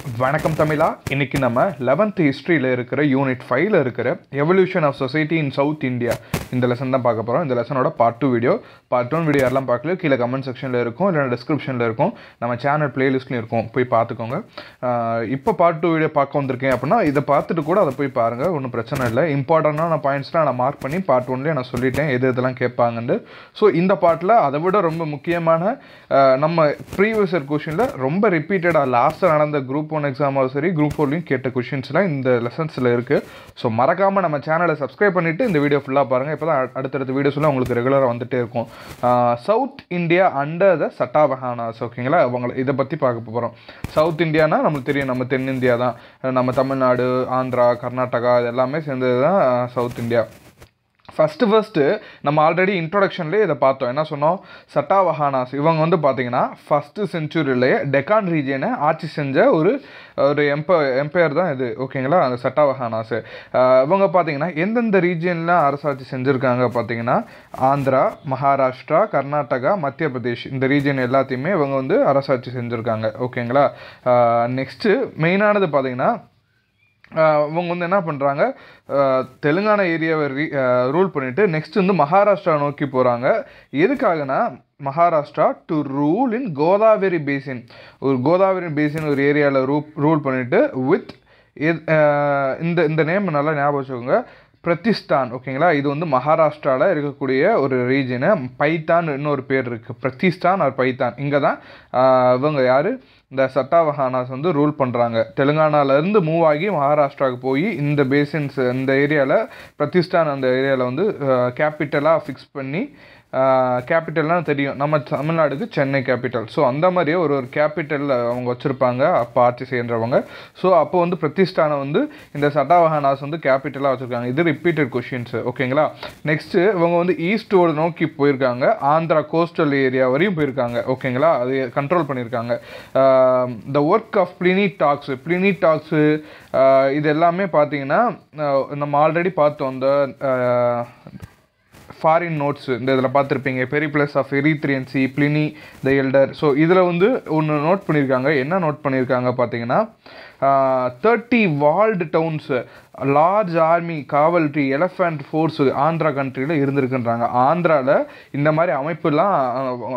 வணக்கம் தமிழா. இன்னைக்கு நம்ம 11th ஹிஸ்ட்ரியில் இருக்கிற யூனிட் 5ல் இருக்கிற evolution of society in South India இந்த லெசன் தான் பார்க்க போகிறோம். இந்த லெசனோட பார்ட் 2 வீடியோ. பார்ட் 1 வீடியோ யாரெல்லாம் பார்க்கல கீழே கமெண்ட் செக்ஷனில் இருக்கும், இல்லைனா டிஸ்கிரிப்ஷனில் இருக்கும், நம்ம சேனல் பிளேலிஸ்ட்லையும் இருக்கும், போய் பார்த்துக்கோங்க. இப்போ பார்ட் 2 வீடியோ பார்க்க வந்திருக்கேன் அப்படின்னா இதை பார்த்துட்டு கூட அதை போய் பாருங்கள், ஒன்றும் பிரச்சனை இல்லை. இம்பார்ட்டண்டான பாயிண்ட்ஸ்லாம் நான் மார்க் பண்ணி பார்ட் 1லேயே நான் சொல்லிட்டேன் எது இதெல்லாம் கேட்பாங்கன்னு. ஸோ இந்த பார்ட்டில் அதை விட ரொம்ப முக்கியமான நம்ம ப்ரீவியஸ் இயர் கொஷினில் ரொம்ப ரிப்பீட்டடாக லாஸ்ட்டாக நடந்த குரூப் 1 எக்ஸாமாகவும் சரி குரூப் 4லையும் கேட்ட கொஷின்ஸ்லாம் இந்த லெசன்ஸில் இருக்குது. ஸோ மறக்காமல் நம்ம சேனலை சப்ஸ்கிரைப் பண்ணிவிட்டு இந்த வீடியோ ஃபுல்லாக பாருங்கள். இப்போ தான் அடுத்தடுத்த வீடியோஸ்லாம் உங்களுக்கு ரெகுலராக வந்துகிட்டே இருக்கும். சவுத் இந்தியா அண்டர் த சட்டாவஹானாஸ், ஓகேங்களா? அவங்களை இதை பற்றி பார்க்க போகிறோம். சவுத் இந்தியானா நம்மளுக்கு தெரியும், நம்ம தென்னிந்தியா தான், நம்ம தமிழ்நாடு, ஆந்திரா, கர்நாடகா இது எல்லாமே சேர்ந்தது தான் சவுத் இந்தியா. ஃபஸ்ட்டு நம்ம ஆல்ரெடி இன்ட்ரொடக்ஷன்லேயே இதை பார்த்தோம். என்ன சொன்னோம்? சட்டாவஹானாஸ் இவங்க வந்து பார்த்தீங்கன்னா ஃபஸ்ட்டு செஞ்சுரியிலேயே டெக்கான் ரீஜியனை ஆட்சி செஞ்ச ஒரு எம்பையர் தான் இது, ஓகேங்களா? அந்த சட்டாவஹானாஸு இவங்க பார்த்தீங்கன்னா எந்தெந்த ரீஜியனில் அரசாட்சி செஞ்சுருக்காங்க பார்த்தீங்கன்னா ஆந்திரா, மகாராஷ்டிரா, கர்நாடகா, மத்திய பிரதேஷ் இந்த ரீஜியன் எல்லாத்தையுமே இவங்க வந்து அரசாட்சி செஞ்சுருக்காங்க, ஓகேங்களா? நெக்ஸ்ட்டு மெயினானது பார்த்தீங்கன்னா இவங்க வந்து என்ன பண்ணுறாங்க, தெலுங்கானா ஏரியாவை ரூல் பண்ணிவிட்டு நெக்ஸ்ட் வந்து மகாராஷ்டிரா நோக்கி போகிறாங்க. எதுக்காகனா Maharashtra to rule in Godavari basin, ஒரு கோதாவரி பேசின் ஒரு ஏரியாவில் ரூல் பண்ணிவிட்டு வித் இந்த நேம் நல்லா ஞாபகம் வச்சுக்கோங்க, பிரதிஸ்தான், ஓகேங்களா? இது வந்து மகாராஷ்டிராவில் இருக்கக்கூடிய ஒரு ரீஜனு. பைத்தான் இன்னொரு பேர் இருக்குது, பிரதிஸ்தான் ஆர் பைத்தான். இங்கே தான் இவங்க யார், இந்த சட்டாவஹானாஸ் வந்து ரூல் பண்ணுறாங்க. தெலுங்கானாலேருந்து மூவ் ஆகி மகாராஷ்டிராவுக்கு போய் இந்த பேசின்ஸ் இந்த ஏரியாவில் பிரதிஸ்தான் அந்த ஏரியாவில் வந்து கேபிட்டலாக ஃபிக்ஸ் பண்ணி, கேபிட்டல்னால் தெரியும் நம்ம தமிழ்நாடுக்கு சென்னை கேபிட்டல். ஸோ அந்த மாதிரியே ஒரு கேபிட்டலில் அவங்க வச்சுருப்பாங்க அப்போ ஆட்சி செய்கிறவங்க. ஸோ அப்போ வந்து பிரதிஷ்டானை வந்து இந்த சட்டாவஹானாஸ் வந்து கேபிட்டலாக வச்சுருக்காங்க. இது ரிப்பீட்டட் கொஷின்ஸு, ஓகேங்களா? நெக்ஸ்ட்டு இவங்க வந்து ஈஸ்டோடு நோக்கி போயிருக்காங்க, ஆந்திரா கோஸ்டல் ஏரியா வரையும் போயிருக்காங்க, ஓகேங்களா? அது கண்ட்ரோல் பண்ணியிருக்காங்க. The work of Pliny talks இது எல்லாமே பார்த்தீங்கன்னா நம்ம ஆல்ரெடி பார்த்தோம். இந்த ஃபாரின் நோட்ஸு இந்த இதில் பார்த்துருப்பீங்க, Periplus of Erythraean Sea, Pliny the Elder. So இதில் வந்து ஒன்று நோட் பண்ணியிருக்காங்க. என்ன நோட் பண்ணியிருக்காங்க பார்த்தீங்கன்னா 30 walled towns, large army, cavalry, elephant force Andhra கண்ட்ரியில் இருந்திருக்குன்றாங்க. ஆந்திராவில் இந்த மாதிரி அமைப்புலாம்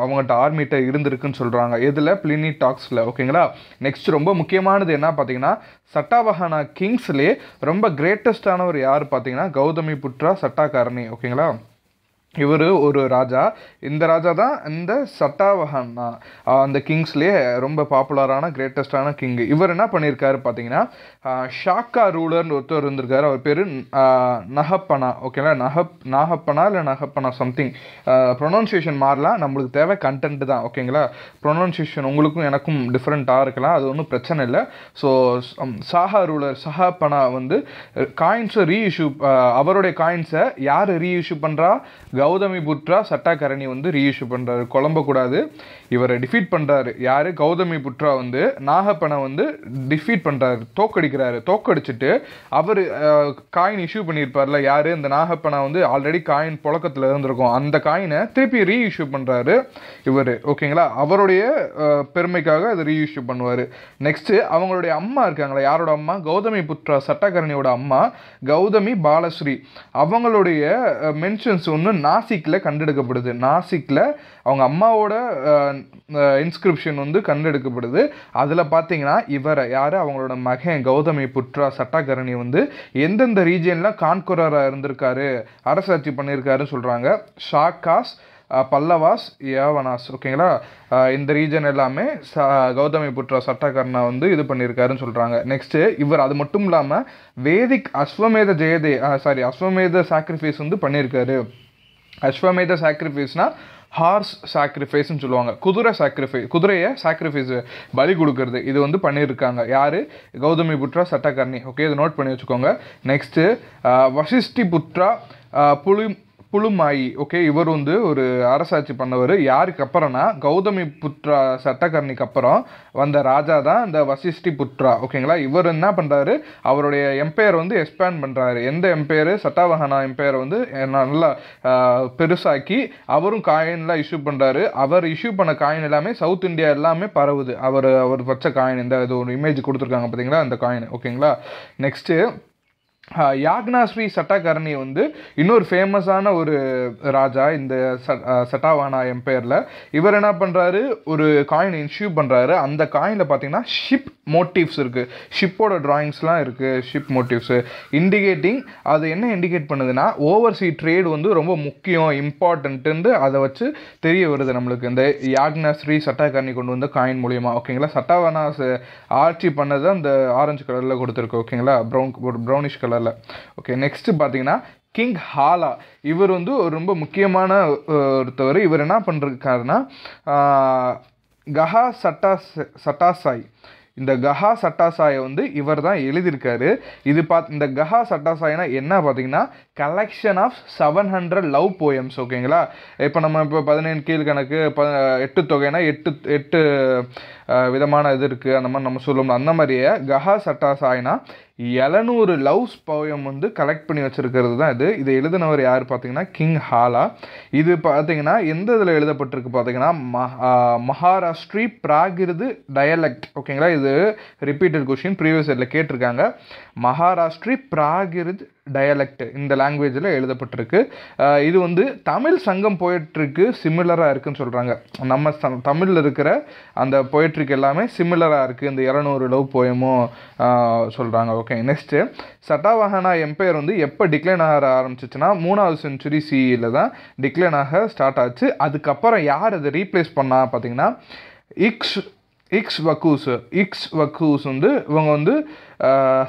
அவங்கள்ட்ட ஆர்மிகிட்ட இருந்திருக்குன்னு சொல்கிறாங்க. இதில் பிளினி டாக்ஸில், ஓகேங்களா? நெக்ஸ்ட் ரொம்ப முக்கியமானது என்ன பார்த்தீங்கன்னா சட்டாவஹானா கிங்ஸ்லேயே ரொம்ப கிரேட்டஸ்டானவர் யார் பார்த்தீங்கன்னா கௌதமி புத்ரா சட்டாகர்ணி, ஓகேங்களா? இவர் ஒரு ராஜா. இந்த ராஜா தான் இந்த சட்டாவஹானா அந்த கிங்ஸ்லேயே ரொம்ப பாப்புலரான கிரேட்டஸ்டான கிங்கு. இவர் என்ன பண்ணியிருக்காரு பார்த்தீங்கன்னா ஷாக்கா ரூலர்னு ஒருத்தர் இருந்திருக்காரு. அவர் பேர் நஹப்பனா, ஓகேங்களா? நாகப்பனா இல்லை நஹப்பனா சம்திங், ப்ரொனவுன்சியேஷன் மாறலாம், நம்மளுக்கு தேவை கண்டென்ட் தான், ஓகேங்களா? ப்ரொனவுன்சியேஷன் உங்களுக்கும் எனக்கும் டிஃப்ரெண்ட்டாக இருக்கலாம், அது ஒன்றும் பிரச்சனை இல்லை. ஸோ சஹப்பனா வந்து காயின்ஸை ரீஇஷ்யூ, அவருடைய காயின்ஸை யார் ரீஇஷ்யூ பண்ணுறா? கௌதமி புத்ரா சட்டாகர்ணி வந்து ரீஇஷ்யூ பண்ணுறாரு. குழம்பக்கூடாது, இவரை டிஃபீட் பண்ணுறாரு. யார்? கௌதமி புத்ரா வந்து நாகப்பனை வந்து டிஃபீட் பண்ணுறாரு, தோக்கடிச்சிட்டு அவர் காயின் இஷ்யூ பண்ணியிருப்பார்ல. யார்? இந்த நாகப்பனை வந்து ஆல்ரெடி காயின் புழக்கத்தில் இருந்திருக்கும், அந்த காயினை திருப்பி ரீஇஷ்யூ பண்ணுறாரு இவர், ஓகேங்களா? அவருடைய பெருமைக்காக அதை ரீஇஷ்யூ பண்ணுவார். நெக்ஸ்ட்டு அவங்களுடைய அம்மா இருக்காங்களா, யாரோட அம்மா? கௌதமி புத்ரா சட்டாகர்ணியோட அம்மா கௌதமி பாலஸ்ரீ. அவங்களுடைய மென்ஷன்ஸ் ஒன்று நாசிக்கில் கண்டெடுக்கப்படுது. நாசிக்கில் அவங்க அம்மாவோட இன்ஸ்கிரிப்ஷன் வந்து கண்டெடுக்கப்படுது. அதில் பார்த்தீங்கன்னா இவரை யார், அவங்களோட மகன் கௌதமி புத்ரா சட்டாகர்ணி வந்து எந்தெந்த ரீஜியனில் கான்குரராக இருந்திருக்காரு, அரசாட்சி பண்ணியிருக்காருன்னு சொல்கிறாங்க. ஷாக்காஸ், பல்லவாஸ், யவனாஸ், ஓகேங்களா? இந்த ரீஜன் எல்லாமே கௌதமி புத்ரா சட்டாகர்ணா வந்து இது பண்ணியிருக்காருன்னு சொல்கிறாங்க. நெக்ஸ்ட்டு இவர் அது மட்டும் இல்லாமல் வேதிக் அஸ்வமேத சாக்ரிஃபைஸ் வந்து பண்ணியிருக்காரு. அஸ்வமேத சாக்ரிஃபைஸ்னால் ஹார்ஸ் சாக்ரிஃபைஸ்ன்னு சொல்லுவாங்க, குதிரையை சாக்ரிஃபைஸ் பலி கொடுக்கறது. இது வந்து பண்ணியிருக்காங்க யார்? கௌதமி புத்ரா சட்டாகர்ணி, ஓகே? இதை நோட் பண்ணி வச்சுக்கோங்க. நெக்ஸ்ட்டு வசிஷ்டி புத்ரா புலுமாயி. ஓகே, இவர் வந்து ஒரு அரசாட்சி பண்ணவர். யாருக்கு அப்புறம்னா கௌதமி புத்ரா சட்டகர்ணிக்கு அப்புறம் வந்த ராஜா தான் இந்த வசிஷ்டி புத்ரா. ஓகேங்களா, இவர் என்ன பண்ணுறாரு, அவருடைய எம்பையர் வந்து எக்ஸ்பேண்ட் பண்ணுறாரு. எந்த எம்பையர்? சட்டாவஹானா எம்பையரை வந்து நல்லா பெருசாக்கி அவரும் காயின்லாம் இஷ்யூ பண்ணுறாரு. அவர் இஷ்யூ பண்ண காயின் எல்லாமே சவுத் இந்தியா எல்லாமே பரவுது. அவர் வச்ச காயின், இந்த இது ஒரு இமேஜ் கொடுத்துருக்காங்க பார்த்தீங்களா, அந்த காயின். ஓகேங்களா, நெக்ஸ்ட்டு யாக்னாஸ்ரீ சட்டகர்ணி வந்து இன்னொரு ஃபேமஸான ஒரு ராஜா இந்த சட்டாவானா எம்பையரில். இவர் என்ன பண்ணுறாரு, ஒரு காயின் இஷ்யூ பண்ணுறாரு. அந்த காயினில் பார்த்தீங்கன்னா ஷிப் மோட்டிவ்ஸ் இருக்குது, ஷிப்போட ட்ராயிங்ஸ்லாம் இருக்குது, ஷிப் மோட்டிவ்ஸு இண்டிகேட்டிங். அது என்ன இண்டிகேட் பண்ணுதுன்னா ஓவர்சீ ட்ரேட் வந்து ரொம்ப முக்கியம், இம்பார்ட்டன்ட்டு அதை வச்சு தெரிய வருது நம்மளுக்கு இந்த யாக்னாஸ்ரீ சட்டகர்ணி கொண்டு வந்த காயின் மூலியமாக. ஓகேங்களா, சட்டாவானாஸ் ஆட்சி பண்ணதை அந்த ஆரஞ்சு கலரில் கொடுத்துருக்கு. ஓகேங்களா, ப்ரௌனிஷ் கலர். ஓகே, நெக்ஸ்ட் பார்த்தீங்கன்னா கிங் ஹாலா. இவர் வந்து ஒரு ரொம்ப முக்கியமான ஒருத்தவர். இவர் என்ன பண்ணிருக்காருன்னா கஹா சட்டாசாய், இந்த கஹா சட்டாசாயை வந்து இவர் தான் எழுதியிருக்காரு. இது இந்த கஹா சட்டாசாய்னா என்ன பார்த்தீங்கன்னா கலெக்ஷன் ஆஃப் 700 லவ் போயம்ஸ். ஓகேங்களா, இப்போ நம்ம இப்போ 17 கீழ்கணக்கு 8 தொகைனா 8 விதமான இது இருக்குது, அந்த மாதிரி நம்ம சொல்லணும். அந்த மாதிரியே கஹா சட்டாசாய்னா 700 லவ்ஸ் போயம் வந்து கலெக்ட் பண்ணி வச்சுருக்கிறது தான் இது. இதை எழுதினவர் யார் பார்த்தீங்கன்னா கிங் ஹாலா. இது பார்த்தீங்கன்னா எந்த இதில் எழுதப்பட்டிருக்கு பார்த்தீங்கன்னா மகாராஷ்டிரி பிராகிருது டயலெக்ட். ஓகேங்களா, இது ரிப்பீட்டட் கொஸ்டின், ப்ரீவியஸ் இயரில் கேட்டிருக்காங்க. மகாராஷ்டிரி பிராகிருது டயலெக்ட் இந்த லாங்குவேஜில் எழுதப்பட்டிருக்கு. இது வந்து தமிழ் சங்கம் போயட்ரிக்கு சிமிலராக இருக்குன்னு சொல்கிறாங்க. நம்ம தமிழில் இருக்கிற அந்த போயட்ரிக்கு எல்லாமே சிமிலராக இருக்குது, இந்த 200 லவ் போயமும் சொல்கிறாங்க. ஓகே, நெக்ஸ்ட்டு சட்டாவாஹனா எம்பையர் வந்து எப்போ டிக்ளைன் ஆக ஆரம்பிச்சிச்சுன்னா 3வது செஞ்சுரி சிஇயில் தான் டிக்ளைன் ஆக ஸ்டார்ட் ஆச்சு. அதுக்கப்புறம் யார் அதை ரீப்ளேஸ் பண்ணா பார்த்தீங்கன்னா இக்ஸ்வக்கூஸ் வந்து இவங்க வந்து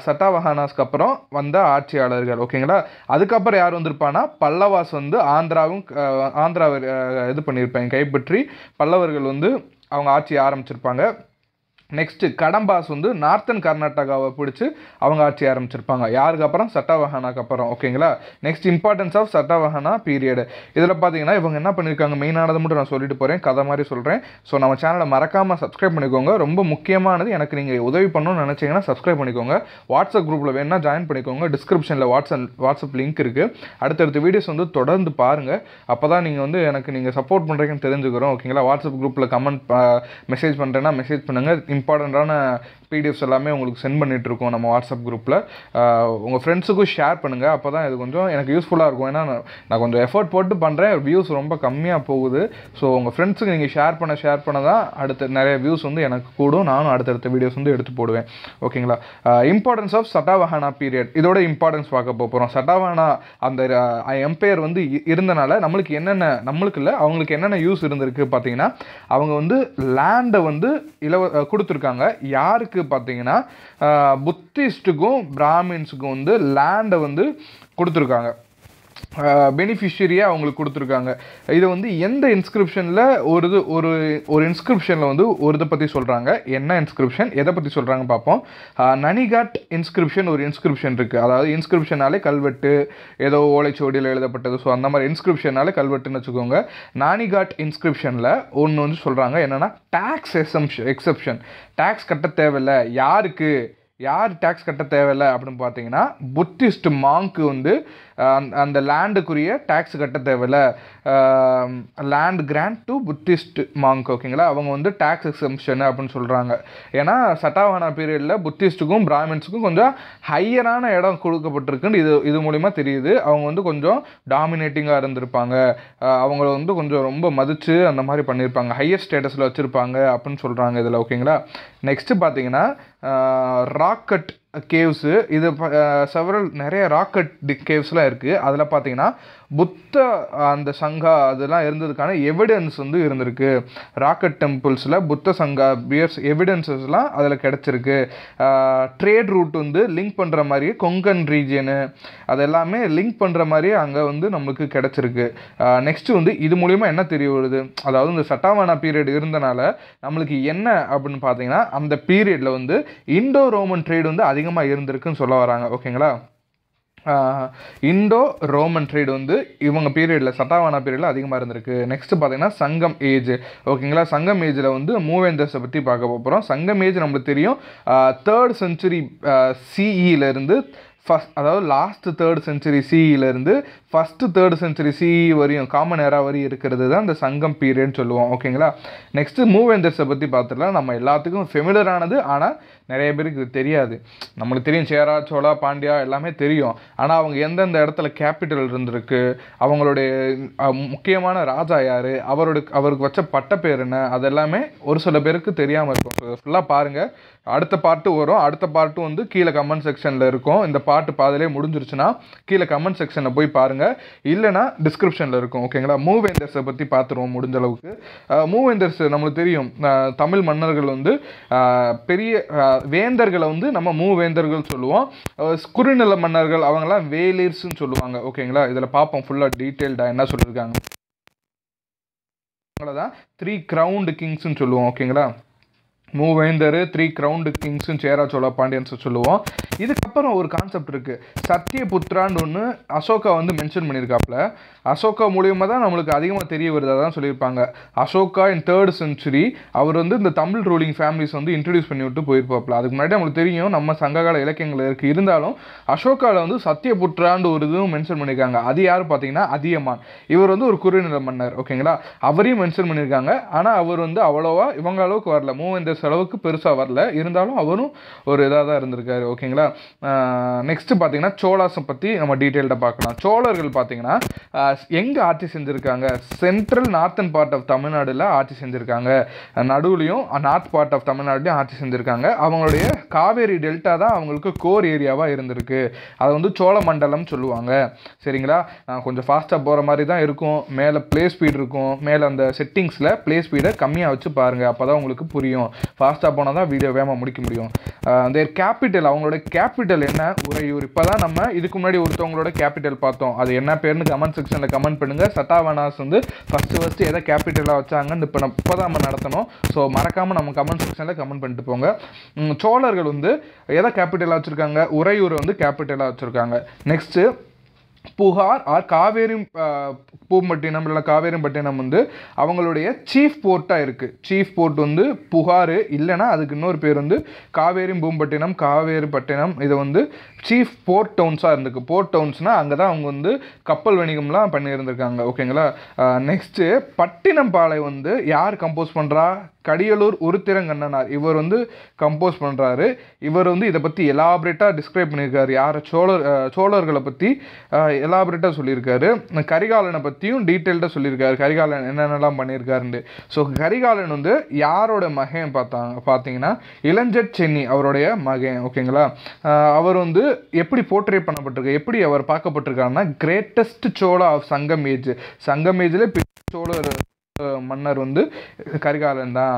சட்டாவஹானாஸ்க்கு அப்புறம் வந்த ஆட்சியாளர்கள். ஓகேங்களா, அதுக்கப்புறம் யார் வந்திருப்பான்னா பல்லவாஸ் வந்து ஆந்திராவை இது பண்ணியிருப்பாங்க, கைப்பற்றி பல்லவர்கள் வந்து அவங்க ஆட்சி ஆரம்பிச்சிருப்பாங்க. நெக்ஸ்ட்டு கடம்பாஸ் வந்து நார்த்தன் கர்நாடகாவை பிடிச்சி அவங்க ஆட்சி ஆரம்பிச்சிருப்பாங்க. யாருக்கு அப்புறம்? சட்டாவஹானாக்கு அப்புறம். ஓகேங்களா, நெக்ஸ்ட் இம்பார்ட்டன்ஸ் ஆஃப் சட்டாவஹானா பீரியடு. இதில் பார்த்தீங்கன்னா இவங்க என்ன பண்ணியிருக்காங்க, மெயினானதை மட்டும் நான் சொல்லிட்டு போகிறேன், கதை மாதிரி சொல்கிறேன். ஸோ நம்ம சேனலை மறக்காமல் சப்ஸ்கிரைப் பண்ணிக்கோங்க. ரொம்ப முக்கியமானது, எனக்கு நீங்கள் உதவி பண்ணணும்னு நினச்சிங்கன்னா சப்ஸ்கிரைப் பண்ணிக்கோங்க. வாட்ஸ்அப் குரூப்பில் வேணா ஜாயின் பண்ணிக்கோங்க. டிஸ்கிரிப்ஷனில் வாட்ஸ்அப் லிங்க் இருக்குது. அடுத்தடுத்த வீடியோஸ் வந்து தொடர்ந்து பாருங்கள். அப்போ தான் நீங்கள் வந்து எனக்கு சப்போர்ட் பண்ணுறீங்கன்னு தெரிஞ்சுக்கிறோம். ஓகேங்களா, வாட்ஸ்அப் குரூப்பில் மெசேஜ் பண்ணுறேன்னா மெசேஜ் பண்ணுங்கள். இம்பார்ட்டண்ட்டான பிடிஎஃப்ஸ் எல்லாமே உங்களுக்கு சென்ட் பண்ணிகிட்ருக்கோம் நம்ம வாட்ஸ்அப் குரூப்பில். உங்கள் ஃப்ரெண்ட்ஸுக்கும் ஷேர் பண்ணுங்கள். அப்போ தான் இது கொஞ்சம் எனக்கு யூஸ்ஃபுல்லாக இருக்கும். ஏன்னா நான் கொஞ்சம் எஃபர்ட் போட்டு பண்ணுறேன், வியூஸ் ரொம்ப கம்மியாக போகுது. ஸோ உங்கள் ஃப்ரெண்ட்ஸுக்கு நீங்கள் ஷேர் பண்ண தான் அடுத்த நிறைய வியூஸ் வந்து எனக்கு கூடும். நானும் அடுத்தடுத்த வீடியோஸ் வந்து எடுத்து போடுவேன். ஓகேங்களா, இம்பார்ட்டன்ஸ் ஆஃப் சட்டாவஹானா பீரியட், இதோட இம்பார்ட்டன்ஸ் பார்க்க போகிறோம். சட்டாவஹானா அந்த எம்பையர் வந்து இருந்தனால நம்மளுக்கு இல்லை அவங்களுக்கு என்னென்ன யூஸ் இருந்திருக்கு பார்த்தீங்கன்னா, அவங்க வந்து லேண்டை வந்து கொடுத்துருக்காங்க. யாருக்கு பார்த்தீங்கன்னா புத்திஸ்ட்டுக்கும் பிராமின்ஸுக்கும் வந்து லேண்டை வந்து கொடுத்துருக்காங்க, பெனிஃபிஷரியாக அவங்களுக்கு கொடுத்துருக்காங்க. இதை வந்து எந்த இன்ஸ்கிரிப்ஷனில் ஒரு இன்ஸ்கிரிப்ஷனில் வந்து ஒரு இதை பற்றி சொல்கிறாங்க. என்ன இன்ஸ்கிரிப்ஷன், எதை பற்றி சொல்கிறாங்க பார்ப்போம். நனிகாட் இன்ஸ்கிரிப்ஷன் ஒரு இன்ஸ்கிரிப்ஷன் இருக்குது. அதாவது இன்ஸ்கிரிப்ஷனாலே கல்வெட்டு, ஏதோ ஓலைச்சுவடியில் எழுதப்பட்டது. ஸோ அந்த மாதிரி இன்ஸ்கிரிப்ஷனாலே கல்வெட்டுன்னு வச்சுக்கோங்க. நானிகாட் இன்ஸ்கிரிப்ஷனில் ஒன்று வந்து சொல்கிறாங்க, என்னென்னா டேக்ஸ் எக்ஸப்ஷன், டேக்ஸ் கட்ட தேவையில்லை. யார் டேக்ஸ் கட்ட தேவையில்லை அப்படின்னு பார்த்தீங்கன்னா புத்திஸ்ட் மாங்க்கு வந்து அந்த லேண்டுக்குரிய டேக்ஸ் கட்ட தேவையில்லை. Land grand to Buddhist Monk. ஓகேங்களா, அவங்க வந்து டேக்ஸ் எக்ஸம்ஷன் அப்படின்னு சொல்கிறாங்க. ஏன்னா சட்டாவஹானா பீரியடில் புத்திஸ்ட்டுக்கும் பிராமின்ஸுக்கும் கொஞ்சம் ஹையரான இடம் கொடுக்கப்பட்டிருக்குன்னு இது மூலிமா தெரியுது. அவங்க வந்து கொஞ்சம் டாமினேட்டிங்காக இருந்திருப்பாங்க, அவங்கள வந்து கொஞ்சம் ரொம்ப மதித்து அந்த மாதிரி பண்ணியிருப்பாங்க, ஹையர் ஸ்டேட்டஸில் வச்சுருப்பாங்க அப்படின்னு சொல்கிறாங்க இதில். ஓகேங்களா, நெக்ஸ்ட்டு பார்த்தீங்கன்னா ராக்கட் கேவ்ஸு, இது நிறைய ராக்கட் கேவ்ஸ்லாம் இருக்குது. அதில் பார்த்தீங்கன்னா புத்த அந்த சங்கா அதெல்லாம் இருந்ததுக்கான எவிடன்ஸ் வந்து இருந்திருக்கு. ராக்கட் டெம்பிள்ஸில் புத்த சங்கா பியர்ஸ் எவிடன்ஸஸ்லாம் அதில் கிடச்சிருக்கு. ட்ரேட் ரூட் வந்து லிங்க் பண்ணுற மாதிரியே கொங்கன் ரீஜியனு அதெல்லாமே லிங்க் பண்ணுற மாதிரியே அங்கே வந்து நம்மளுக்கு கிடச்சிருக்கு. நெக்ஸ்ட்டு வந்து இது மூலிமா என்ன தெரிய வருது, அதாவது இந்த சட்டாவஹானா பீரியட் இருந்தனால நம்மளுக்கு என்ன அப்படின்னு பார்த்தீங்கன்னா அந்த பீரியடில் வந்து இண்டோ ரோமன் ட்ரேட் வந்து அதிகமாக இருந்திருக்குன்னு சொல்ல வராங்க. ஓகேங்களா, இண்டோ ரோமன் ட்ரேட் வந்து இவங்க பீரியடில் சட்டாவானா பீரியடில் அதிகமாக இருந்திருக்கு. நெக்ஸ்ட் பார்த்தீங்கன்னா சங்கம் ஏஜ். ஓகேங்களா, சங்கம் ஏஜில் வந்து மூவேந்தர்ஸை பற்றி பார்க்க போகிறோம். சங்கம் ஏஜ் நம்மளுக்கு தெரியும், 3rd century சிஇலேருந்து அதாவது லாஸ்ட் 3rd century சிஇலேருந்து ஃபஸ்ட்டு 3rd century சிஇ வரையும் காமன் ஏரா வரையும் இருக்கிறது தான் இந்த சங்கம் பீரியட்னு சொல்லுவோம். ஓகேங்களா, நெக்ஸ்ட்டு மூவேந்தர்ஸை பற்றி பார்த்துடலாம். நம்ம எல்லாத்துக்கும் ஃபெமிலரானது, ஆனால் நிறைய பேருக்கு இது தெரியாது. நம்மளுக்கு தெரியும் சேரா, சோழா, பாண்டியா எல்லாமே தெரியும். ஆனால் அவங்க எந்தெந்த இடத்துல கேபிட்டல் இருந்திருக்கு, அவங்களுடைய முக்கியமான ராஜா யார், அவருக்கு வச்ச பட்ட பேர் என்ன, அதெல்லாமே ஒரு சில பேருக்கு தெரியாமல் இருக்கும். ஃபுல்லாக பாருங்கள். அடுத்த பார்ட்டு வரும். அடுத்த பார்ட்டும் வந்து கீழே கமெண்ட் செக்ஷனில் இருக்கும். இந்த பார்ட்டு பாதிலே முடிஞ்சிருச்சுன்னா கீழே கமெண்ட் செக்ஷனில் போய் பாருங்கள், இல்லைனா டிஸ்கிரிப்ஷனில் இருக்கும். ஓகேங்களா, மூவேந்தர்ஸை பற்றி பார்த்துருவோம் முடிஞ்ச அளவுக்கு. மூவேந்தர்ஸ் நம்மளுக்கு தெரியும், தமிழ் மன்னர்கள் வந்து பெரிய வேந்தர்களை வந்து நம்ம மூவேந்தர்கள் சொல்லுவோம். குறுநில மன்னர்கள் அவங்களாம் வேலிர்ஸ்ன்னு சொல்லுவாங்க. ஓகேங்களா, இதில் பார்ப்போம் ஃபுல்லாக டீட்டெயில்டாக என்ன சொல்லியிருக்காங்க. அவங்கள தான் 3 crowned கிங்ஸ்ன்னு சொல்லுவோம். ஓகேங்களா, மூவேந்தர், 3 crowned கிங்ஸ்ன்னு சேரா, சோழா, பாண்டியன்ஸ் சொல்லுவோம். இதுக்கப்புறம் ஒரு கான்செப்ட் இருக்குது, சத்தியபுத்திரான்னு ஒன்று அசோகா வந்து மென்ஷன் பண்ணியிருக்காப்புல. அசோகா மூலியமாக தான் நம்மளுக்கு அதிகமாக தெரிய வருது, அதான் சொல்லியிருப்பாங்க. அசோகா இன் 3rd century அவர் வந்து இந்த தமிழ் ரூலிங் ஃபேமிலிஸ் வந்து இன்ட்ரடியூஸ் பண்ணி விட்டு போயிருப்பாப்புல. அதுக்கு முன்னாடி நம்மளுக்கு தெரியும் நம்ம சங்ககால இலக்கியங்கள் இருக்குது. இருந்தாலும் அசோகாவில் வந்து சத்தியபுத்திரான்னு ஒரு இதுவும் மென்ஷன் பண்ணியிருக்காங்க. அது யார் பார்த்தீங்கன்னா அதியமான். இவர் வந்து ஒரு குறுநில மன்னர். ஓகேங்களா, அவரையும் மென்ஷன் பண்ணியிருக்காங்க. ஆனால் அவர் வந்து அவ்வளோவா இவங்க அளவுக்கு வரல, மூவேந்தர் அளவுக்கு பெருசாக வரல. இருந்தாலும் அவரும் ஒரு இதாக தான் இருந்திருக்காரு. ஓகேங்களா, நெக்ஸ்ட் பார்த்தீங்கன்னா சோழாஸை பற்றி நம்ம டீட்டெயில்டாக பார்க்கலாம். சோழர்கள் பார்த்தீங்கன்னா எங்கே ஆட்சி செஞ்சுருக்காங்க, சென்ட்ரல் நார்த்தன் பார்ட் ஆஃப் தமிழ்நாடுல ஆட்சி செஞ்சுருக்காங்க, நடுவுலையும் நார்த் பார்ட் ஆஃப் தமிழ்நாடுலையும் ஆட்சி செஞ்சுருக்காங்க. அவங்களுடைய காவேரி டெல்டா தான் அவங்களுக்கு கோர் ஏரியாவாக இருந்திருக்கு. அதை வந்து சோழ மண்டலம் சொல்லுவாங்க. சரிங்களா, கொஞ்சம் ஃபாஸ்ட்டாக போகிற மாதிரி தான் இருக்கும். மேலே ப்ளே ஸ்பீட் இருக்கும். மேலே அந்த செட்டிங்ஸில் ப்ளே ஸ்பீடை கம்மியாக வச்சு பாருங்கள், அப்போ தான் உங்களுக்கு புரியும். ஃபாஸ்ட்டாக போனால் தான் வீடியோ வேகமாக முடிக்க முடியும். தேர் கேபிட்டல், அவங்களோட கேபிட்டல் என்ன, உறையூர். இப்போ தான் நம்ம இதுக்கு முன்னாடி ஒருத்தவங்களோட கேபிட்டல் பார்த்தோம். அது என்ன பேர்னு கமெண்ட் செக்ஷனில் கமெண்ட் பண்ணுங்கள். சட்டாவனாஸ் வந்து ஃபஸ்ட்டு எதை கேபிட்டலாக வச்சாங்கன்னு இப்போ தான் நம்ம நடத்தணும். ஸோ மறக்காமல் நம்ம கமெண்ட் செக்ஷனில் கமெண்ட் பண்ணிட்டு போங்க. சோழர்கள் வந்து எதை கேபிட்டலாக வச்சுருக்காங்க, உறையூரை வந்து கேபிட்டலாக வச்சுருக்காங்க. நெக்ஸ்ட்டு புகார் ஆர் காவேரி பூம்பட்டினம் இல்லை காவேரிப்பட்டினம் வந்து அவங்களுடைய சீஃப் போர்ட்டாக இருக்குது. சீஃப் போர்ட் வந்து புகார், இல்லைனா அதுக்கு இன்னொரு பேர் வந்து காவேரி பூம்பட்டினம், காவேரிப்பட்டினம். இதை வந்து சீஃப் போர்ட் டவுன்ஸாக இருந்திருக்கு. போர்ட் டவுன்ஸ்னால் அங்கே தான் அவங்க வந்து கப்பல் வணிகம்லாம் பண்ணியிருந்திருக்காங்க. ஓகேங்களா, நெக்ஸ்ட்டு பட்டினம்பாளை வந்து யார் கம்போஸ் பண்ணுறா, கடியலூர் உருத்திரங்கண்ணனார். இவர் வந்து கம்போஸ் பண்ணுறாரு. இவர் வந்து இதை பற்றி எலாபரேட்டாக டிஸ்கிரைப் பண்ணியிருக்காரு. யார், சோழர்களை பற்றி எலாபரேட்டாக சொல்லியிருக்காரு. கரிகாலனை பற்றியும் டீட்டெயில்டாக சொல்லியிருக்காரு, கரிகாலன் என்னென்னலாம் பண்ணியிருக்காருன்னு. ஸோ கரிகாலன் வந்து யாரோட மகன் பார்த்தீங்கன்னா இளஞ்சட் சென்னி அவருடைய மகன். ஓகேங்களா, அவர் வந்து எப்படி போர்ட்ரேட் பண்ணப்பட்டிருக்கு, எப்படி அவர் பார்க்கப்பட்டிருக்காருன்னா கிரேட்டஸ்ட் சோழா ஆஃப் சங்கம் ஏஜ். சங்கம் ஏஜில் சோழர் மன்னர் வந்து கரிகாலன் தான்,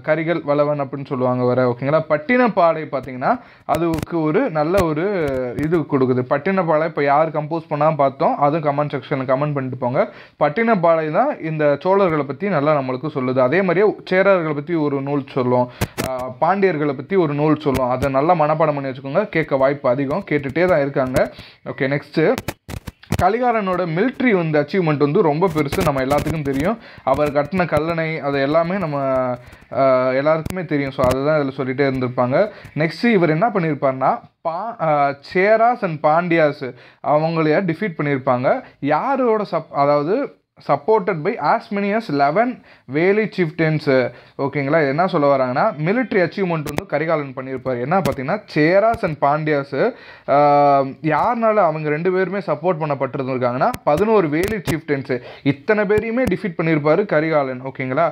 கரிகள் வளவன் அப்படின்னு சொல்லுவாங்க வர. ஓகேங்களா, பட்டினப்பாலை பார்த்தீங்கன்னா அதுக்கு ஒரு நல்ல ஒரு இது கொடுக்குது. பட்டினப்பாலை இப்போ யார் கம்போஸ் பண்ணால் பார்த்தோம், அதுவும் கமெண்ட் செக்ஷனில் கமெண்ட் பண்ணிட்டு போங்க. பட்டினப்பாலை தான் இந்த சோழர்களை பற்றி நல்லா நம்மளுக்கு சொல்லுது. அதே மாதிரியே சேரர்களை பற்றி ஒரு நூல் சொல்லும், பாண்டியர்களை பற்றி ஒரு நூல் சொல்லும். அதை நல்லா மனப்பாடம் பண்ணி வச்சுக்கோங்க, கேட்க வாய்ப்பு அதிகம், கேட்டுகிட்டே தான் இருக்காங்க. ஓகே, நெக்ஸ்ட்டு கரிகாலனோட மிலிட்ரி வந்து அச்சீவ்மெண்ட் வந்து ரொம்ப பெருசு, நம்ம எல்லாத்துக்கும் தெரியும். அவர் கட்டின கல்லணை அது எல்லாமே நம்ம எல்லாருக்குமே தெரியும். ஸோ அதுதான் இதில் சொல்லிகிட்டே இருந்திருப்பாங்க. நெக்ஸ்ட்டு இவர் என்ன பண்ணியிருப்பார்னா சேராஸ் அண்ட் பாண்டியாஸ் அவங்களைய டிஃபீட் பண்ணியிருப்பாங்க. யாரோட அதாவது supported by as many as 11 வேலி chieftains. ஓகேங்களா, என்ன சொல்ல வராங்கன்னா மிலிட்ரி அச்சீவ்மெண்ட் வந்து கரிகாலன் பண்ணியிருப்பார். என்ன பார்த்தீங்கன்னா சேராஸ் அண்ட் பாண்டியாஸ் யாருனால அவங்க 2 பேருமே சப்போர்ட் பண்ணப்பட்டிருந்துருக்காங்கன்னா 11 வேலி chieftains. இத்தனை பேரையுமே டிஃபீட் பண்ணியிருப்பார் கரிகாலன். ஓகேங்களா,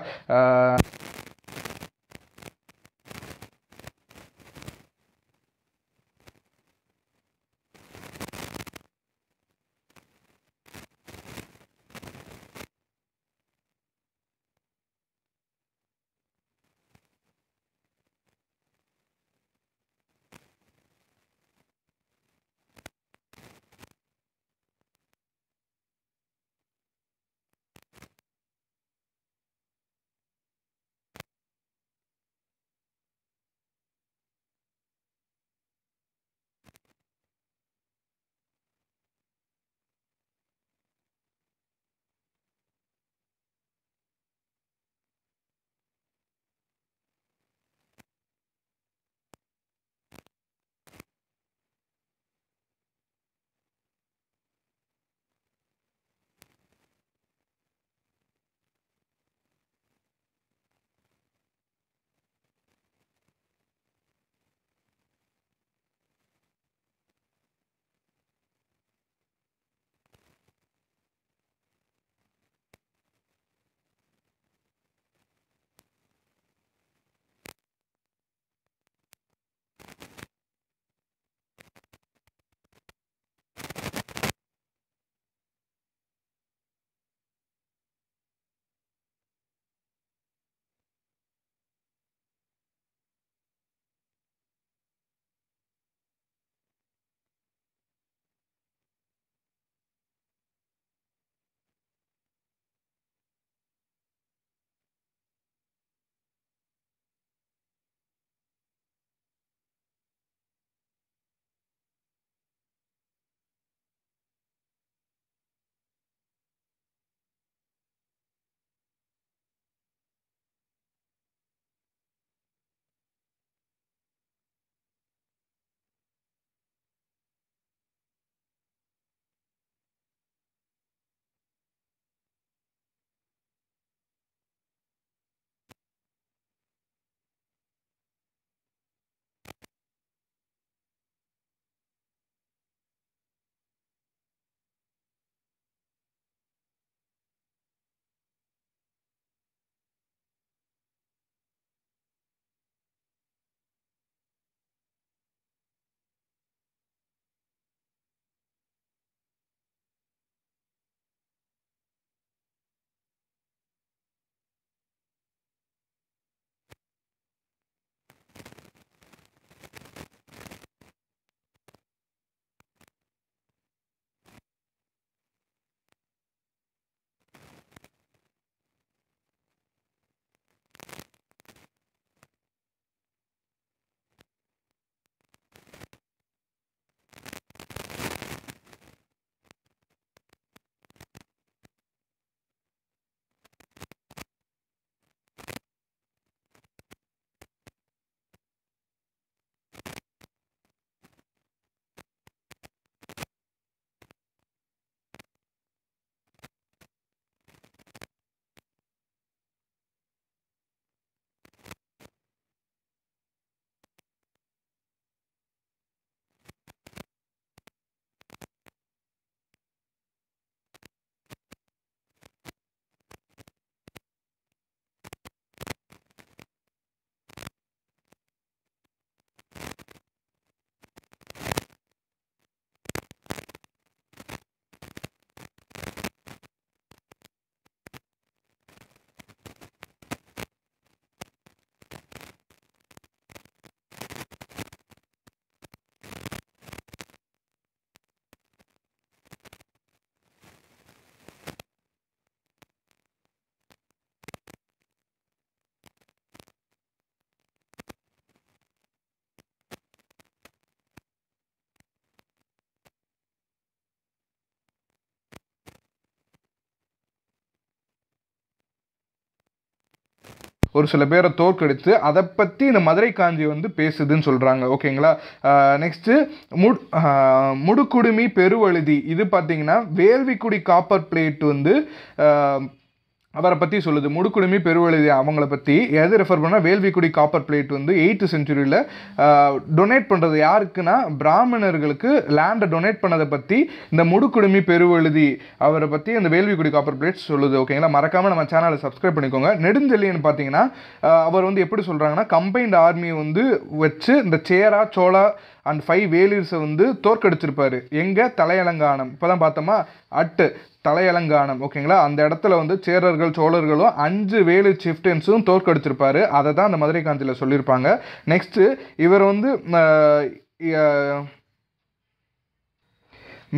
ஒரு சில பேரை தோற்கடித்து அதை பற்றி இந்த மதுரை காஞ்சி வந்து பேசுதுன்னு சொல்கிறாங்க. ஓகேங்களா. நெக்ஸ்ட்டு முடுக்குடுமி பெருவழுதி, இது பார்த்தீங்கன்னா வேள்விக்குடி காப்பர் பிளேட் வந்து அவரை பற்றி சொல்லுது. முடுக்குடுமி பெருவழுதி அவங்கள பற்றி எது ரெஃபர் பண்ணால் வேள்விக்குடி காப்பர் பிளேட் வந்து 8th centuryயில் டொனேட் பண்ணுறது யாருக்குன்னா பிராமணர்களுக்கு லேண்டை டொனேட் பண்ணதை பற்றி இந்த முடுக்குடுமி பெருவழுதி அவரை பற்றி அந்த வேள்விக்குடி காப்பர் பிளேட் சொல்லுது. ஓகேங்களா. மறக்காமல் நம்ம சேனலை சப்ஸ்கிரைப் பண்ணிக்கோங்க. நெடுஞ்செழியன் பார்த்தீங்கன்னா அவர் வந்து எப்படி சொல்கிறாங்கன்னா கம்பைன்ட் ஆர்மியை வந்து வச்சு இந்த சேரா சோழா அண்ட் 5 வேலிர்ஸை வந்து தோற்கடிச்சிருப்பாரு. எங்கே? தலையலங்கானம். இப்போ தான் பார்த்தோமா தலையலங்கானம். ஓகேங்களா. அந்த இடத்துல வந்து சேரர்கள் சோழர்களும் 5 வேலு சிஃப்டன்ஸும் தோற்கடிச்சிருப்பாரு. அதை தான் அந்த மதுரை காஞ்சியில் சொல்லியிருப்பாங்க. நெக்ஸ்ட்டு இவர் வந்து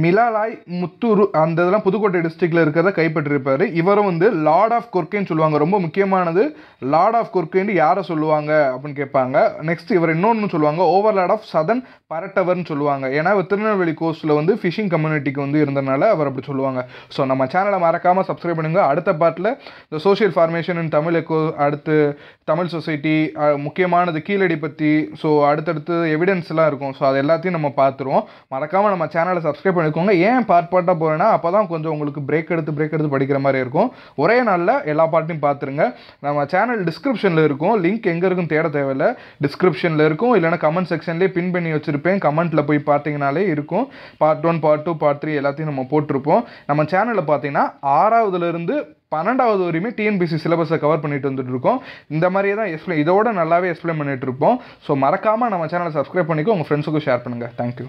மிலாலாய் முத்தூரு அந்த இதெல்லாம் புதுக்கோட்டை டிஸ்ட்ரிக்டில் இருக்கிறத கைப்பற்றிருப்பார். இவரும் வந்து லார்ட் ஆஃப் கொர்க்கைன்னு சொல்லுவாங்க. ரொம்ப முக்கியமானது, லார்ட் ஆஃப் கொர்க்கைன்னு யாரை சொல்லுவாங்க அப்படின்னு கேட்பாங்க. நெக்ஸ்ட் இவர் இன்னொன்று சொல்லுவாங்க, ஓவர்லார்ட் ஆஃப் சதன் பரட்டவர்னு சொல்லுவாங்க. ஏன்னா திருநெல்வேலி கோஸ்ட்டில் வந்து ஃபிஷிங் கம்யூனிட்டிக்கு வந்து இருந்தனால அவர் அப்படி சொல்லுவாங்க. ஸோ நம்ம சேனலை மறக்காமல் சப்ஸ்கிரைப் பண்ணுங்கள். அடுத்த பார்ட்டில் இந்த சோஷியல் ஃபார்மேஷன் இன் தமிழ் எக்கோ, அடுத்து தமிழ் சொசைட்டி, முக்கியமானது கீழடி பற்றி, ஸோ அடுத்தடுத்து எவிடன்ஸ்லாம் இருக்கும். ஸோ அது எல்லாத்தையும் நம்ம பார்த்துருவோம். மறக்காமல் நம்ம சேனலை சப்ஸ்கிரைப் பண்ணிக்கோங்க. ஏன் பார்ட்டாக போகிறேன்னா அப்போ தான் கொஞ்சம் உங்களுக்கு பிரேக் எடுத்து படிக்கிற மாதிரி இருக்கும். ஒரே நாளில் எல்லா பார்ட்டையும் பார்த்துருங்க. நம்ம சேனல் டிஸ்கிரிப்ஷனில் இருக்கும், லிங்க் எங்கே இருக்குன்னு தேட தேவையில்லை, டிஸ்கிரிப்ஷனில் இருக்கும். இல்லைனா கமெண்ட் செக்ஷன்லேயே பின் பண்ணி வச்சுருப்பேன். கமெண்ட்டில் போய் பார்த்தீங்கனாலே இருக்கும். பார்ட் 1 பார்ட் 2 பார்ட் 3 எல்லாத்தையும் நம்ம போட்டிருப்போம். நம்ம சேனலில் பார்த்தீங்கன்னா 6வதுலேருந்து 12வது வரையுமே டிஎன்பிசி சிலபஸை கவர் பண்ணிட்டு வந்துட்டு இருக்கோம். இந்த மாதிரியே தான் இதோட நல்லாவே எக்ஸ்பிளைன் பண்ணிட்டு இருப்போம். ஸோ மறக்காமல் நம்ம சேனலை சப்ஸ்கிரைப் பண்ணிக்கோ, உங்கள் ஃப்ரெண்ட்ஸுக்கும் ஷேர் பண்ணுங்கள். தேங்க்யூ.